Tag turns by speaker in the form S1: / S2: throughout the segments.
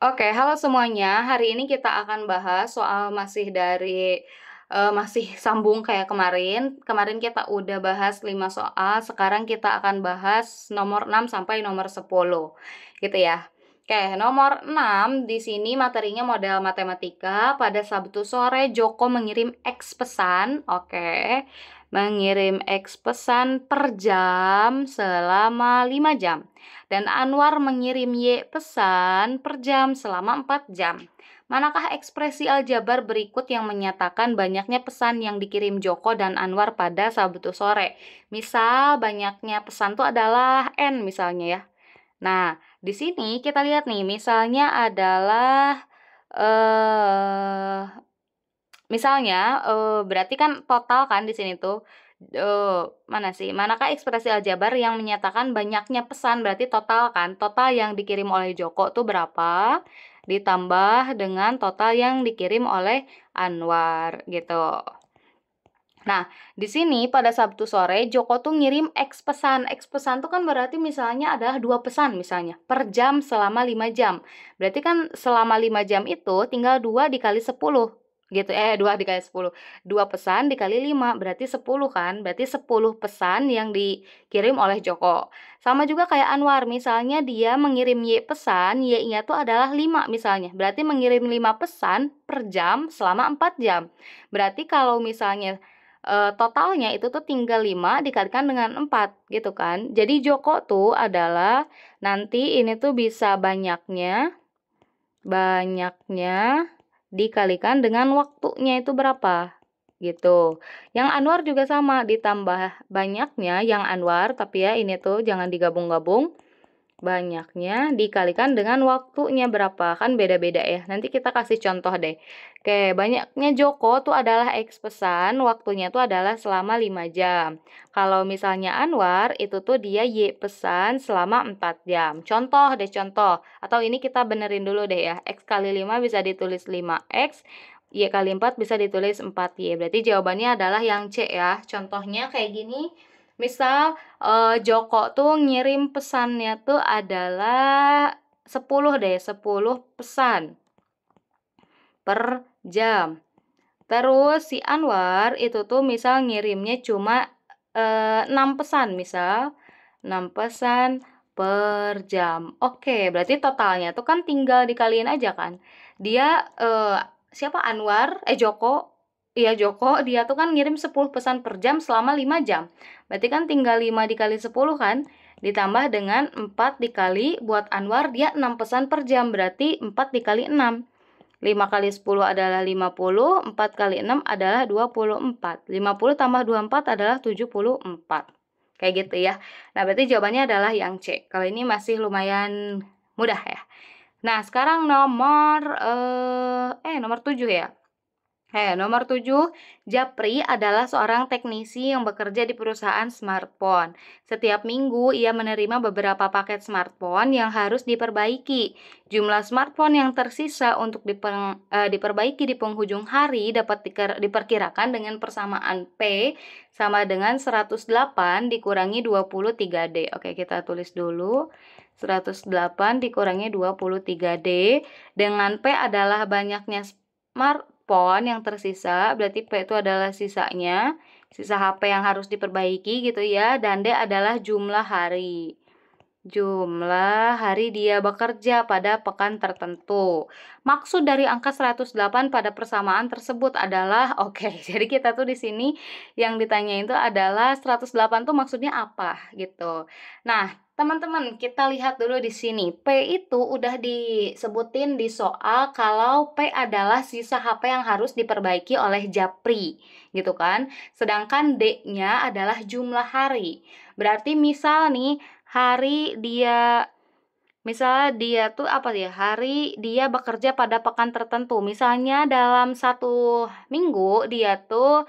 S1: Oke, halo semuanya. Hari ini kita akan bahas soal masih sambung kayak kemarin. Kemarin kita udah bahas 5 soal, sekarang kita akan bahas nomor 6 sampai nomor 10, gitu ya. Oke, nomor 6 di sini materinya model matematika. Pada Sabtu sore Joko mengirim X pesan, oke. Mengirim X pesan per jam selama 5 jam. Dan Anwar mengirim Y pesan per jam selama 4 jam. Manakah ekspresi aljabar berikut yang menyatakan banyaknya pesan yang dikirim Joko dan Anwar pada Sabtu sore? Misal banyaknya pesan itu adalah N misalnya ya. Nah, di sini kita lihat nih, misalnya adalah eh berarti kan total kan di sini tuh, mana sih, manakah ekspresi aljabar yang menyatakan banyaknya pesan, berarti total kan, total yang dikirim oleh Joko tuh berapa, ditambah dengan total yang dikirim oleh Anwar, gitu. Nah, di sini pada Sabtu sore Joko tuh ngirim X pesan. X pesan tuh kan berarti misalnya adalah 2 pesan misalnya per jam selama 5 jam. Berarti kan selama 5 jam itu tinggal 2 dikali 10 gitu. 2 dikali 10. 2 pesan dikali 5 berarti 10 kan? Berarti 10 pesan yang dikirim oleh Joko. Sama juga kayak Anwar, misalnya dia mengirim Y pesan, Y-nya tuh adalah 5 misalnya. Berarti mengirim 5 pesan per jam selama 4 jam. Berarti kalau misalnya totalnya itu tuh tinggal 5 dikalikan dengan 4 gitu kan. Jadi Joko tuh adalah nanti ini tuh bisa banyaknya dikalikan dengan waktunya itu berapa gitu. Yang Anwar juga sama, ditambah banyaknya yang Anwar, tapi ya ini tuh jangan digabung-gabung. Banyaknya dikalikan dengan waktunya berapa, kan beda-beda ya. Nanti kita kasih contoh deh. Oke, banyaknya Joko tuh adalah X pesan, waktunya tuh adalah selama 5 jam. Kalau misalnya Anwar, itu tuh dia Y pesan selama 4 jam. Contoh deh, contoh. Atau ini kita benerin dulu deh ya. X kali 5 bisa ditulis 5X, Y kali 4 bisa ditulis 4Y. Berarti jawabannya adalah yang C ya. Contohnya kayak gini. Misal Joko tuh ngirim pesannya tuh adalah 10 deh, 10 pesan per jam. Terus si Anwar itu tuh misal ngirimnya cuma 6 pesan, misal 6 pesan per jam. Oke, berarti totalnya tuh kan tinggal dikaliin aja kan. Dia siapa Joko. Iya Joko, dia tuh kan ngirim 10 pesan per jam selama 5 jam. Berarti kan tinggal 5 dikali 10 kan. Ditambah dengan 4 dikali buat Anwar dia 6 pesan per jam. Berarti 4 dikali 6. 5 kali 10 adalah 50, 4 kali 6 adalah 24. 50 tambah 24 adalah 74. Kayak gitu ya. Nah, berarti jawabannya adalah yang C. Kalau ini masih lumayan mudah ya. Nah, sekarang nomor 7 ya. Nomor 7, Japri adalah seorang teknisi yang bekerja di perusahaan smartphone. Setiap minggu ia menerima beberapa paket smartphone yang harus diperbaiki. Jumlah smartphone yang tersisa untuk diperbaiki di penghujung hari dapat diperkirakan dengan persamaan P sama dengan 108 dikurangi 23D. Oke, kita tulis dulu. 108 dikurangi 23D dengan P adalah banyaknya smartphone yang tersisa, berarti P itu adalah sisanya, sisa HP yang harus diperbaiki gitu ya, dan D adalah jumlah hari. Jumlah hari dia bekerja pada pekan tertentu. Maksud dari angka 108 pada persamaan tersebut adalah, oke, jadi kita tuh di sini yang ditanyain itu adalah 108 tuh maksudnya apa gitu. Nah, teman-teman, kita lihat dulu di sini. P itu udah disebutin di soal kalau P adalah sisa HP yang harus diperbaiki oleh Japri, gitu kan. Sedangkan D-nya adalah jumlah hari. Berarti misal nih, misalnya dia tuh hari dia bekerja pada pekan tertentu. Misalnya dalam 1 minggu dia tuh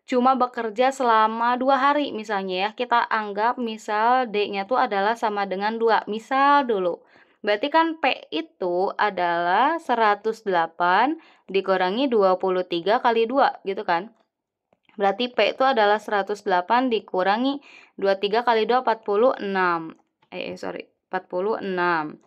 S1: cuma bekerja selama 2 hari misalnya ya. Kita anggap misal D-nya tuh adalah sama dengan 2. Misal dulu. Berarti kan P itu adalah 108 dikurangi 23 kali 2 gitu kan. Berarti P itu adalah 108 dikurangi 23 kali 2 46. 46.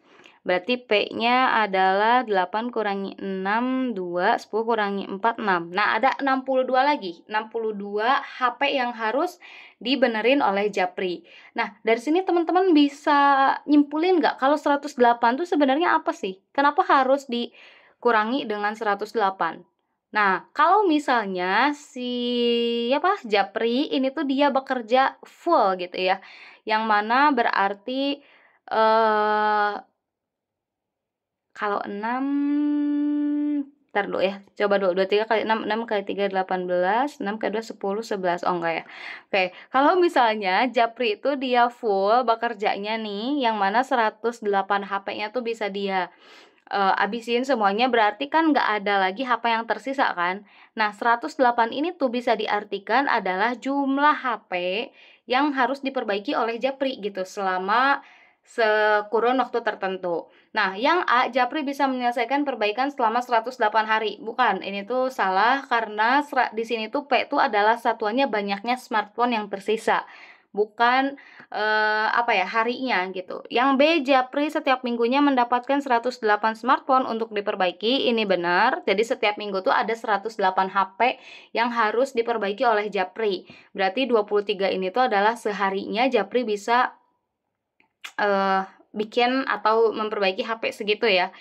S1: Berarti P-nya adalah 8 kurangi 6, 2, 10 kurangi 4, 6. Nah, ada 62 lagi. 62 HP yang harus dibenerin oleh Japri. Nah, dari sini teman-teman bisa nyimpulin nggak kalau 108 itu sebenarnya apa sih? Kenapa harus dikurangi dengan 108? Nah, kalau misalnya Japri ini tuh dia bekerja full gitu ya. Yang mana berarti kalau 6, ntar dulu ya, coba dulu, 23 kali 6, 6 kali 3, 18, 6 kali 2, 10, 11, oh enggak ya. Oke, kalau misalnya Japri itu dia full bekerjanya nih, yang mana 108 HP-nya tuh bisa dia abisin semuanya, berarti kan nggak ada lagi HP yang tersisa kan. Nah, 108 ini tuh bisa diartikan adalah jumlah HP yang harus diperbaiki oleh Japri gitu selama sekurun waktu tertentu. Nah, yang A, Japri bisa menyelesaikan perbaikan selama 108 hari. Bukan, ini tuh salah karena di sini tuh P itu adalah satuannya banyaknya smartphone yang tersisa. Bukan harinya gitu. Yang B, Japri setiap minggunya mendapatkan 108 smartphone untuk diperbaiki. Ini benar. Jadi setiap minggu tuh ada 108 HP yang harus diperbaiki oleh Japri. Berarti 23 ini tuh adalah seharinya Japri bisa bikin atau memperbaiki HP segitu ya.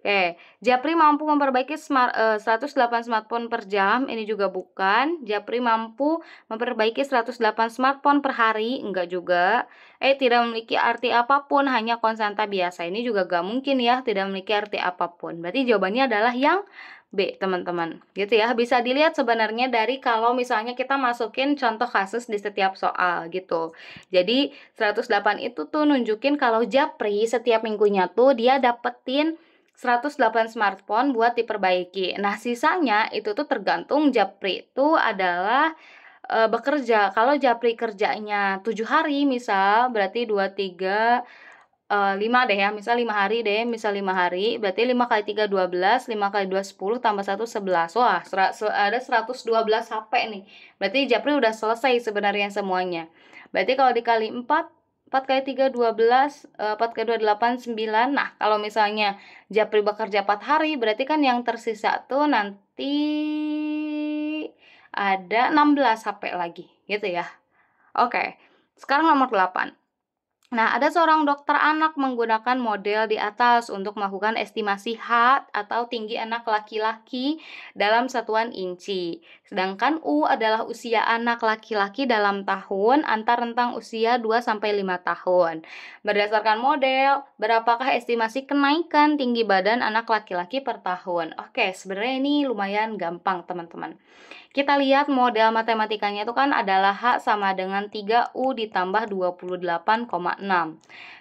S1: Oke, Japri mampu memperbaiki 108 smartphone per jam, ini juga bukan. Japri mampu memperbaiki 108 smartphone per hari, enggak juga. Tidak memiliki arti apapun, hanya konstanta biasa. Ini juga gak mungkin ya, tidak memiliki arti apapun. Berarti jawabannya adalah yang B, teman-teman. Gitu ya, bisa dilihat sebenarnya dari kalau misalnya kita masukin contoh kasus di setiap soal gitu. Jadi 108 itu tuh nunjukin kalau Japri setiap minggunya tuh dia dapetin 108 smartphone buat diperbaiki. Nah, sisanya itu tuh tergantung Japri itu adalah bekerja. Kalau Japri kerjanya 7 hari misal, berarti 2, 3, 5 deh ya, misal 5 hari deh, misal 5 hari, berarti 5 kali 3, 12, 5 kali 2, 10, tambah 1, 11. Wah, ada 112 HP nih. Berarti Japri udah selesai sebenarnya semuanya. Berarti kalau dikali 4, 4 kali 3, 12, 4 kali 2, 8, 9. Nah, kalau misalnya Japri bekerja 4 hari, berarti kan yang tersisa tuh nanti ada 16 HP lagi, gitu ya. Oke, sekarang nomor 8. Nah, ada seorang dokter anak menggunakan model di atas untuk melakukan estimasi height atau tinggi anak laki-laki dalam satuan inci. Sedangkan U adalah usia anak laki-laki dalam tahun antar rentang usia 2-5 tahun. Berdasarkan model, berapakah estimasi kenaikan tinggi badan anak laki-laki per tahun? Oke, sebenarnya ini lumayan gampang, teman-teman. Kita lihat model matematikanya itu kan adalah H sama dengan 3U ditambah 28,6.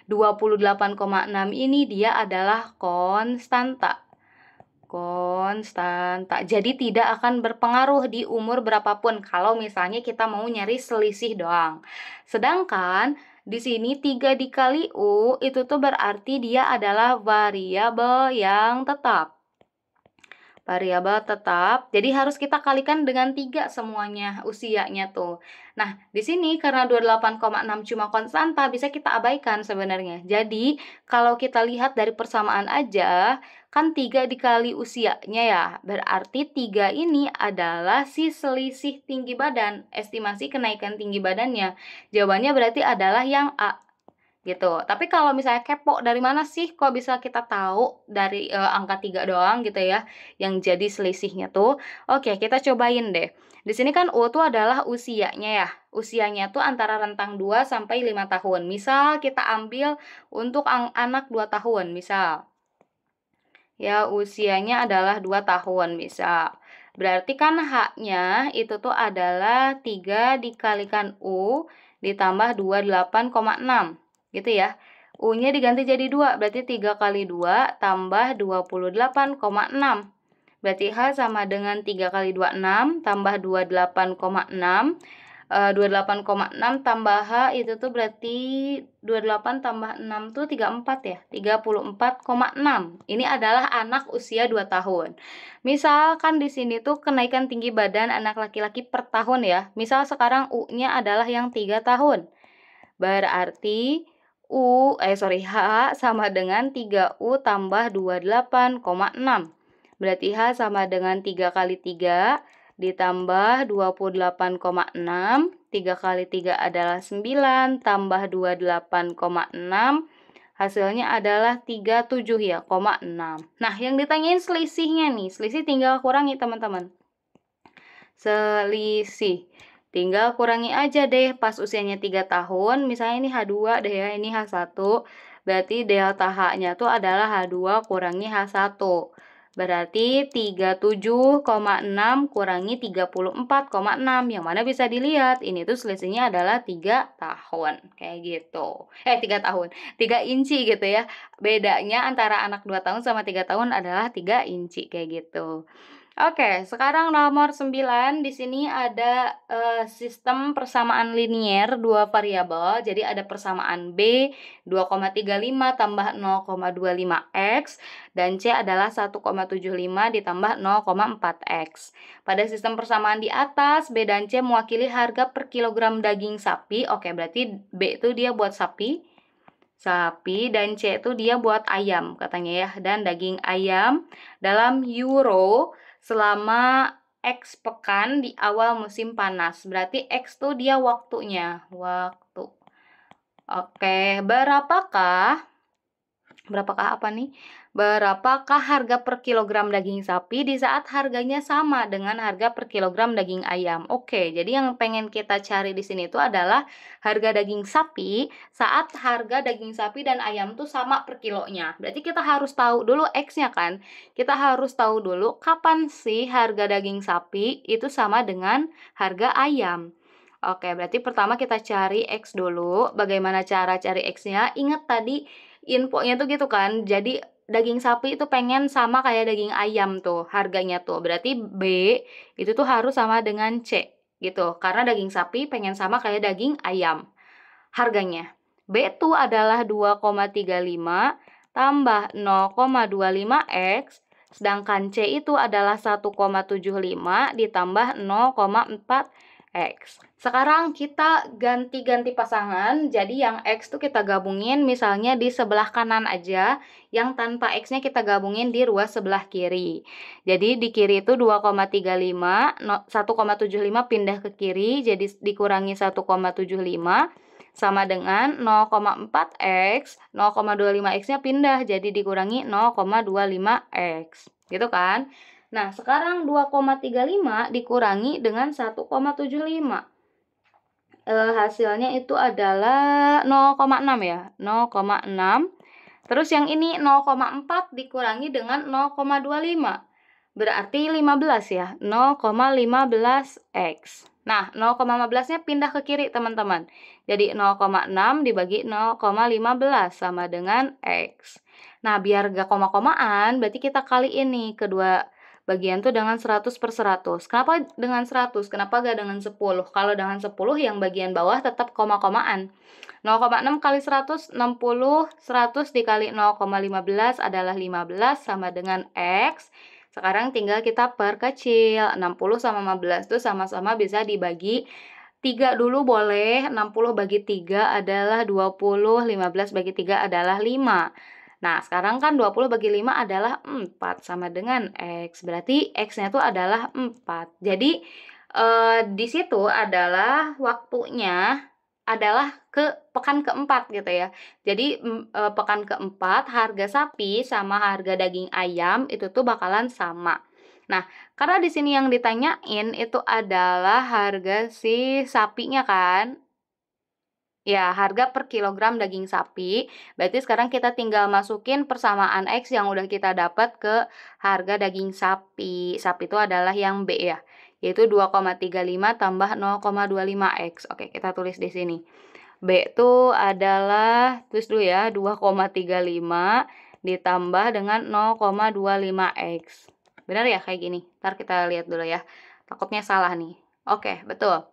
S1: 28,6 ini dia adalah konstanta. Jadi tidak akan berpengaruh di umur berapapun kalau misalnya kita mau nyari selisih doang. Sedangkan di sini 3 dikali U itu tuh berarti dia adalah variabel yang tetap. Variabel tetap, jadi harus kita kalikan dengan 3 semuanya usianya tuh. Nah, di sini karena 28,6 cuma konstanta, bisa kita abaikan sebenarnya. Jadi, kalau kita lihat dari persamaan aja, kan 3 dikali usianya ya, berarti 3 ini adalah si selisih tinggi badan, estimasi kenaikan tinggi badannya. Jawabannya berarti adalah yang A. Gitu. Tapi kalau misalnya kepo dari mana sih kok bisa kita tahu dari angka 3 doang gitu ya yang jadi selisihnya tuh. Oke, kita cobain deh. Di sini kan U tuh adalah usianya ya. Usianya tuh antara rentang 2 sampai 5 tahun. Misal kita ambil untuk anak 2 tahun, misal. Ya, usianya adalah 2 tahun, misal. Berarti kan H-nya itu tuh adalah 3 dikalikan U ditambah 28,6. Gitu ya. U-nya diganti jadi 2, berarti 3 kali 2 tambah 28,6. Berarti H sama dengan 3 kali 2, 6, tambah 28,6. 28,6 tambah H itu tuh berarti 28 tambah 6 tuh 34 ya. 34,6. Ini adalah anak usia 2 tahun. Misalkan di sini tuh kenaikan tinggi badan anak laki-laki per tahun ya. Misal sekarang U-nya adalah yang 3 tahun. Berarti H sama dengan 3U tambah 28,6. Berarti H sama dengan 3 kali 3 ditambah 28,6. 3 kali 3 adalah 9 tambah 28,6. Hasilnya adalah 37 ya, 6. Nah, yang ditanyain selisihnya nih. Selisih tinggal kurangi teman-teman. Selisih. Tinggal kurangi aja deh pas usianya 3 tahun. Misalnya ini H2 deh ya, ini H1. Berarti delta H-nya tuh adalah H2 kurangi H1. Berarti 37,6 kurangi 34,6. Yang mana bisa dilihat, ini tuh selisihnya adalah 3 tahun. Kayak gitu. 3 tahun. 3 inci gitu ya. Bedanya antara anak 2 tahun sama 3 tahun adalah 3 inci kayak gitu. Oke, sekarang nomor 9. Di sini ada sistem persamaan linier 2 variabel. Jadi ada persamaan B 2,35 tambah 0,25x dan C adalah 1,75 ditambah 0,4x. Pada sistem persamaan di atas, B dan C mewakili harga per kilogram daging sapi. Oke, berarti B itu dia buat sapi dan C itu dia buat ayam katanya ya, dan daging ayam dalam euro selama X pekan di awal musim panas. Berarti X tuh dia waktunya. Waktu. Oke, berapakah apa nih? Berapakah harga per kilogram daging sapi di saat harganya sama dengan harga per kilogram daging ayam? Oke, jadi yang pengen kita cari di sini itu adalah harga daging sapi saat harga daging sapi dan ayam tuh sama per kilonya. Berarti kita harus tahu dulu X-nya kan? Kita harus tahu dulu kapan sih harga daging sapi itu sama dengan harga ayam. Oke, berarti pertama kita cari X dulu. Bagaimana cara cari X-nya? Ingat tadi infonya tuh gitu kan. Jadi daging sapi itu pengen sama kayak daging ayam tuh harganya tuh. Berarti B itu tuh harus sama dengan C gitu. Karena daging sapi pengen sama kayak daging ayam harganya. B itu adalah 2,35 tambah 0,25x. Sedangkan C itu adalah 1,75 ditambah 0,4x. Sekarang kita ganti-ganti pasangan. Jadi yang X tuh kita gabungin misalnya di sebelah kanan aja. Yang tanpa X-nya kita gabungin di ruas sebelah kiri. Jadi di kiri itu 2,35, 1,75 pindah ke kiri. Jadi dikurangi 1,75 sama dengan 0,4x. 0,25x-nya pindah jadi dikurangi 0,25x. Gitu kan? Nah, sekarang 2,35 dikurangi dengan 1,75. Hasilnya itu adalah 0,6 ya, 0,6. Terus yang ini 0,4 dikurangi dengan 0,25. Berarti 15 ya, 0,15x. Nah, 0,15-nya pindah ke kiri, teman-teman. Jadi 0,6 dibagi 0,15 sama dengan x. Nah, biar gak koma-komaan, berarti kita kaliin nih kedua bagian tuh dengan 100 per 100. Kenapa dengan 100? Kenapa gak dengan 10? Kalau dengan 10 yang bagian bawah tetap koma-komaan. 0,6 kali 100, 60. 100 dikali 0,15 adalah 15 sama dengan X. Sekarang tinggal kita perkecil. 60 sama 15 itu sama-sama bisa dibagi 3 dulu boleh. 60 bagi 3 adalah 20. 15 bagi 3 adalah 5. Nah, sekarang kan 20 bagi 5 adalah 4 sama dengan X. Berarti X-nya itu adalah 4. Jadi, di situ adalah waktunya adalah ke pekan keempat gitu ya. Jadi, pekan keempat harga sapi sama harga daging ayam itu tuh bakalan sama. Nah, karena di sini yang ditanyain itu adalah harga si sapinya kan. Ya, harga per kilogram daging sapi. Berarti sekarang kita tinggal masukin persamaan X yang udah kita dapat ke harga daging sapi. Sapi itu adalah yang B ya, yaitu 2,35 tambah 0,25X. Oke, kita tulis di sini. B itu adalah, tulis dulu ya, 2,35 ditambah dengan 0,25X. Benar ya kayak gini? Ntar kita lihat dulu ya. Takutnya salah nih. Oke, betul.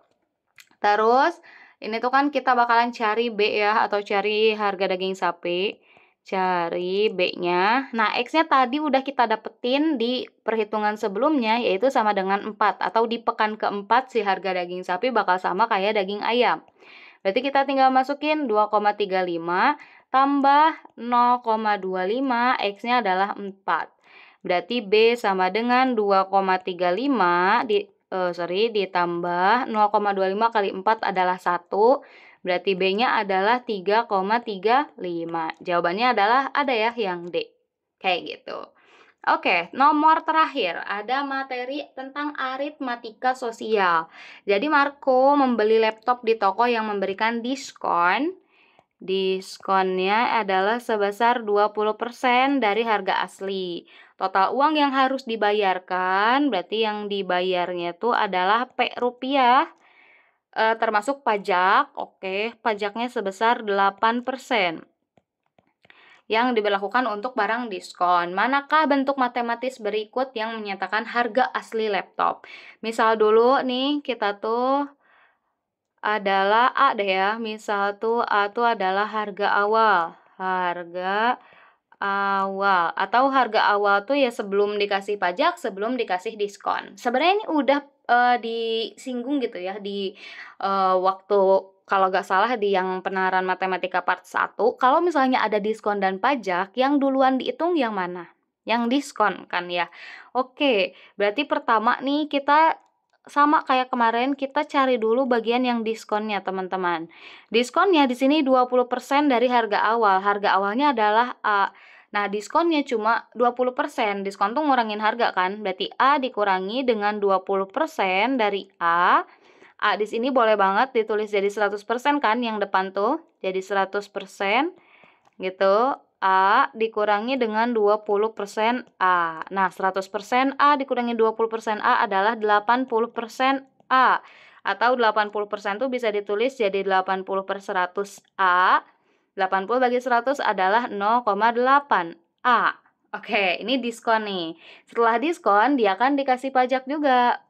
S1: Terus, ini tuh kan kita bakalan cari B ya, atau cari harga daging sapi. Cari B-nya. Nah, X-nya tadi udah kita dapetin di perhitungan sebelumnya, yaitu sama dengan 4. Atau di pekan keempat si harga daging sapi bakal sama kayak daging ayam. Berarti kita tinggal masukin 2,35 tambah 0,25, X-nya adalah 4. Berarti B sama dengan 2,35 ditambah 0,25 kali 4 adalah 1. Berarti B-nya adalah 3,35. Jawabannya adalah ada ya yang D. Kayak gitu. Oke, nomor terakhir ada materi tentang aritmatika sosial. Jadi Marco membeli laptop di toko yang memberikan diskon. Diskonnya adalah sebesar 20% dari harga asli. Total uang yang harus dibayarkan, berarti yang dibayarnya itu adalah P rupiah, termasuk pajak. Oke, pajaknya sebesar 8% yang diberlakukan untuk barang diskon. Manakah bentuk matematis berikut yang menyatakan harga asli laptop? Misal dulu nih, kita tuh adalah A deh ya. Misal tuh A tuh adalah harga awal. Harga awal. Atau harga awal tuh ya sebelum dikasih pajak, sebelum dikasih diskon. Sebenarnya ini udah disinggung gitu ya di waktu kalau nggak salah di yang penerapan matematika part 1, kalau misalnya ada diskon dan pajak, yang duluan dihitung yang mana? Yang diskon kan ya. Oke, berarti pertama nih kita sama kayak kemarin, kita cari dulu bagian yang diskonnya, teman-teman. Diskonnya di sini 20% dari harga awal. Harga awalnya adalah A. Nah, diskonnya cuma 20%. Diskon tuh ngurangin harga kan? Berarti A dikurangi dengan 20% dari A. A di sini boleh banget ditulis jadi 100% kan yang depan tuh. Jadi 100% gitu. A dikurangi dengan 20% A. Nah, 100% A dikurangi 20% A adalah 80% A. Atau 80% itu bisa ditulis jadi 80 per 100 A. 80 bagi 100 adalah 0,8 A. Oke, ini diskon nih. Setelah diskon, dia akan dikasih pajak juga.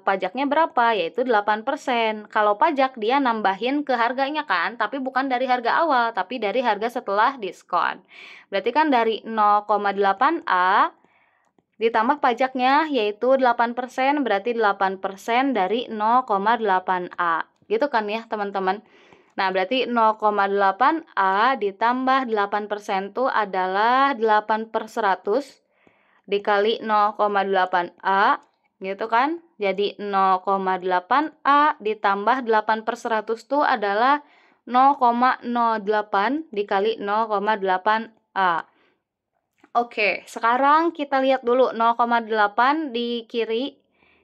S1: Pajaknya berapa? Yaitu 8%. Kalau pajak, dia nambahin ke harganya kan, tapi bukan dari harga awal, tapi dari harga setelah diskon. Berarti kan dari 0,8 A ditambah pajaknya, yaitu 8%, berarti 8% dari 0,8 A. Gitu kan ya, teman-teman? Nah, berarti 0,8 A ditambah 8% itu adalah 8 per 100 dikali 0,8 A, gitu kan? Jadi 0,8 A ditambah 8 per 100 itu adalah 0,08 dikali 0,8 A. Oke, sekarang kita lihat dulu 0,8 di kiri.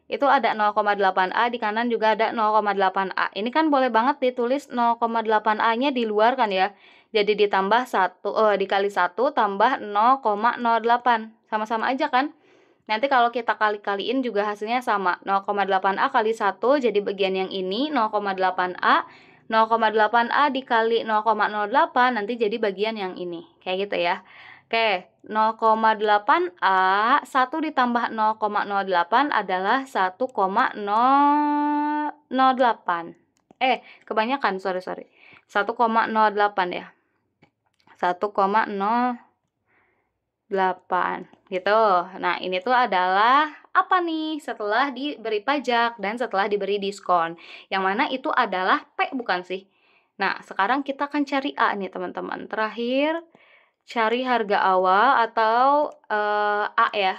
S1: Itu ada 0,8A, di kanan juga ada 0,8A. Ini kan boleh banget ditulis 0,8A-nya di luar kan ya. Jadi ditambah dikali 1 tambah 0,08. Sama-sama aja kan? Nanti kalau kita kali-kaliin juga hasilnya sama. 0,8A kali 1 jadi bagian yang ini 0,8A. 0,8A dikali 0,08 nanti jadi bagian yang ini. Kayak gitu ya. Oke, 0,8A 1 ditambah 0,08 adalah 1,008. Kebanyakan, sorry. 1,08 ya. 1,08 gitu. Nah, ini tuh adalah apa nih? Setelah diberi pajak dan setelah diberi diskon. Yang mana itu adalah P bukan sih? Nah, sekarang kita akan cari A nih, teman-teman. Terakhir cari harga awal atau A ya.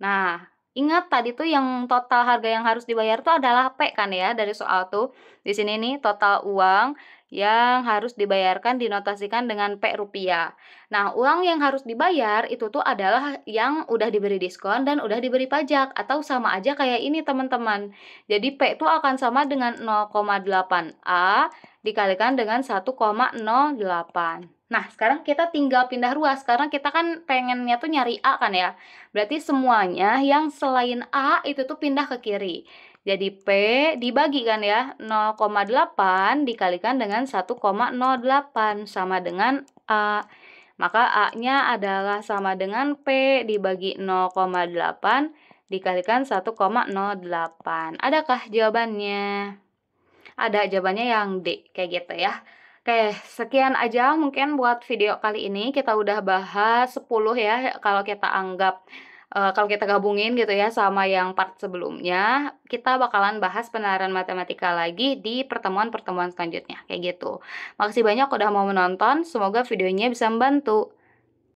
S1: Nah, ingat tadi tuh yang total harga yang harus dibayar tuh adalah P kan ya dari soal tuh. Di sini nih total uang yang harus dibayarkan dinotasikan dengan P rupiah. Nah, uang yang harus dibayar itu tuh adalah yang udah diberi diskon dan udah diberi pajak atau sama aja kayak ini teman-teman. Jadi P itu akan sama dengan 0,8A dikalikan dengan 1,08. Nah, sekarang kita tinggal pindah ruas. Karena kita kan pengennya tuh nyari A kan ya. Berarti semuanya yang selain A itu tuh pindah ke kiri. Jadi P dibagi kan ya. 0,8 dikalikan dengan 1,08 sama dengan A. Maka A-nya adalah sama dengan P dibagi 0,8 dikalikan 1,08. Adakah jawabannya? Ada, jawabannya yang D. Kayak gitu ya. Oke, sekian aja mungkin buat video kali ini. Kita udah bahas 10 ya, kalau kita anggap Kalau kita gabungin gitu ya sama yang part sebelumnya, kita bakalan bahas penalaran matematika lagi di pertemuan-pertemuan selanjutnya, kayak gitu. Makasih banyak udah mau menonton, semoga videonya bisa membantu.